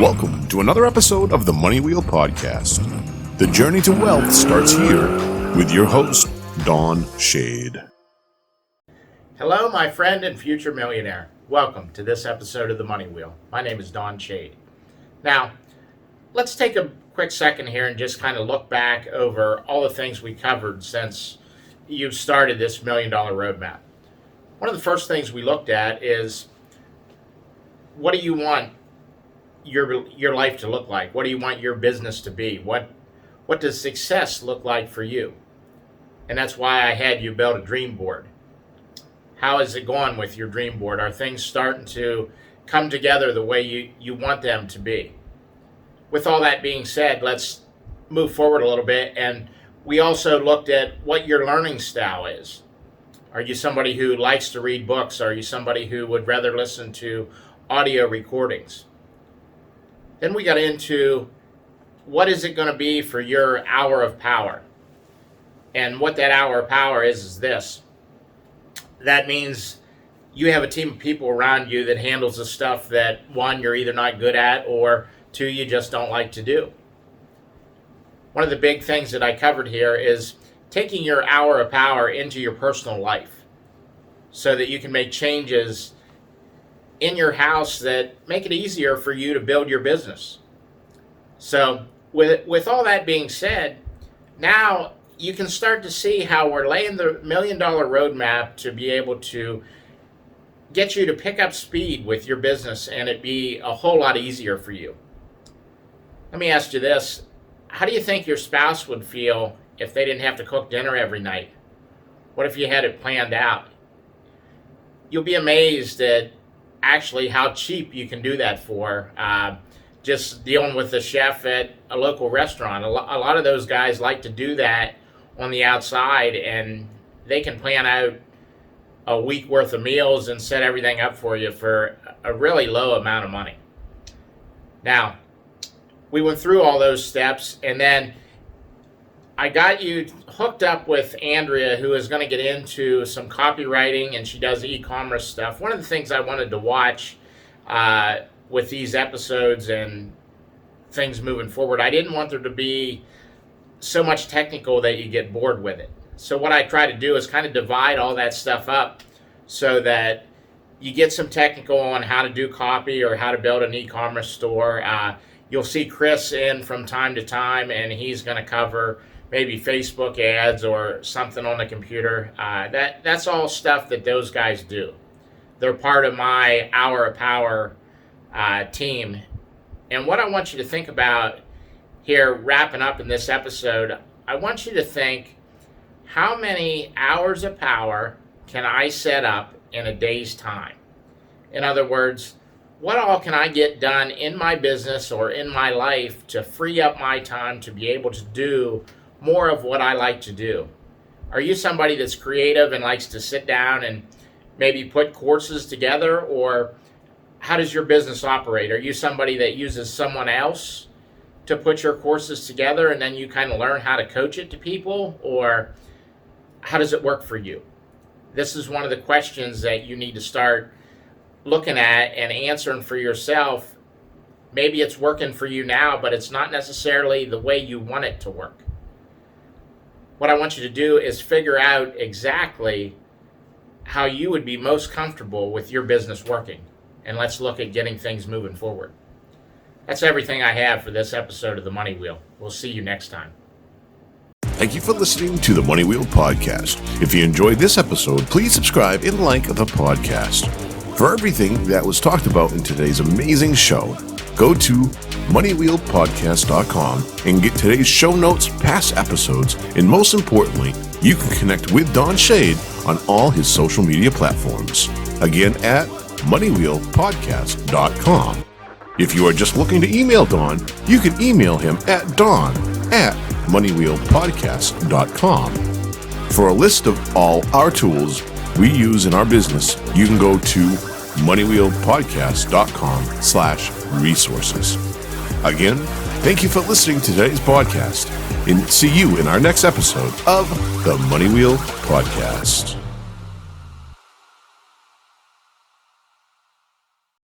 Welcome to another episode of the Money Wheel Podcast. The journey to wealth starts here with your host, Don Shade. Hello, my friend and future millionaire. Welcome to this episode of the Money Wheel. My name is Don Shade. Now, let's take a quick second here and just kind of look back over all the things we covered since you've started this $1 Million Roadmap. One of the first things we looked at is, what do you want your life to look like? What do you want your business to be? What does success look like for you? And that's why I had you build a dream board. How is it going with your dream board? Are things starting to come together the way you want them to be? With all that being said, let's move forward a little bit. And we also looked at what your learning style is. Are you somebody who likes to read books? Are you somebody who would rather listen to audio recordings? Then we got into, what is it going to be for your hour of power? And what that hour of power is this. That means you have a team of people around you that handles the stuff that, one, you're either not good at, or two, you just don't like to do. One of the big things that I covered here is taking your hour of power into your personal life so that you can make changes in your house that make it easier for you to build your business. So with all that being said, now you can start to see how we're laying the $1 Million Roadmap to be able to get you to pick up speed with your business and it be a whole lot easier for you. Let me ask you this. How do you think your spouse would feel if they didn't have to cook dinner every night? What if you had it planned out? You'll be amazed at actually how cheap you can do that for. Just dealing with the chef at a local restaurant. A lot of those guys like to do that on the outside, and they can plan out a week worth of meals and set everything up for you for a really low amount of money. Now, we went through all those steps, and then I got you hooked up with Andrea, who is going to get into some copywriting, and she does e-commerce stuff. One of the things I wanted to watch with these episodes and things moving forward, I didn't want there to be so much technical that you get bored with it. So what I try to do is kind of divide all that stuff up so that you get some technical on how to do copy or how to build an e-commerce store. You'll see Kris in from time to time, and he's going to cover maybe Facebook ads or something on the computer. That's all stuff that those guys do. They're part of my Hour of Power team. And what I want you to think about here, wrapping up in this episode, I want you to think, how many hours of power can I set up in a day's time? In other words, what all can I get done in my business or in my life to free up my time to be able to do more of what I like to do? Are you somebody that's creative and likes to sit down and maybe put courses together? Or how does your business operate? Are you somebody that uses someone else to put your courses together and then you kind of learn how to coach it to people? Or how does it work for you? This is one of the questions that you need to start looking at and answering for yourself. Maybe it's working for you now, but it's not necessarily the way you want it to work. What I want you to do is figure out exactly how you would be most comfortable with your business working. And let's look at getting things moving forward. That's everything I have for this episode of the Money Wheel. We'll see you next time. Thank you for listening to the Money Wheel Podcast. If you enjoyed this episode, please subscribe and like the podcast. For everything that was talked about in today's amazing show, go to moneywheelpodcast.com and get today's show notes, past episodes, and most importantly, you can connect with Don Shade on all his social media platforms. Again, at moneywheelpodcast.com. If you are just looking to email Don, you can email him at don@moneywheelpodcast.com. For a list of all our tools we use in our business, you can go to moneywheelpodcast.com/resources. Again, thank you for listening to today's podcast, and see you in our next episode of the Money Wheel Podcast.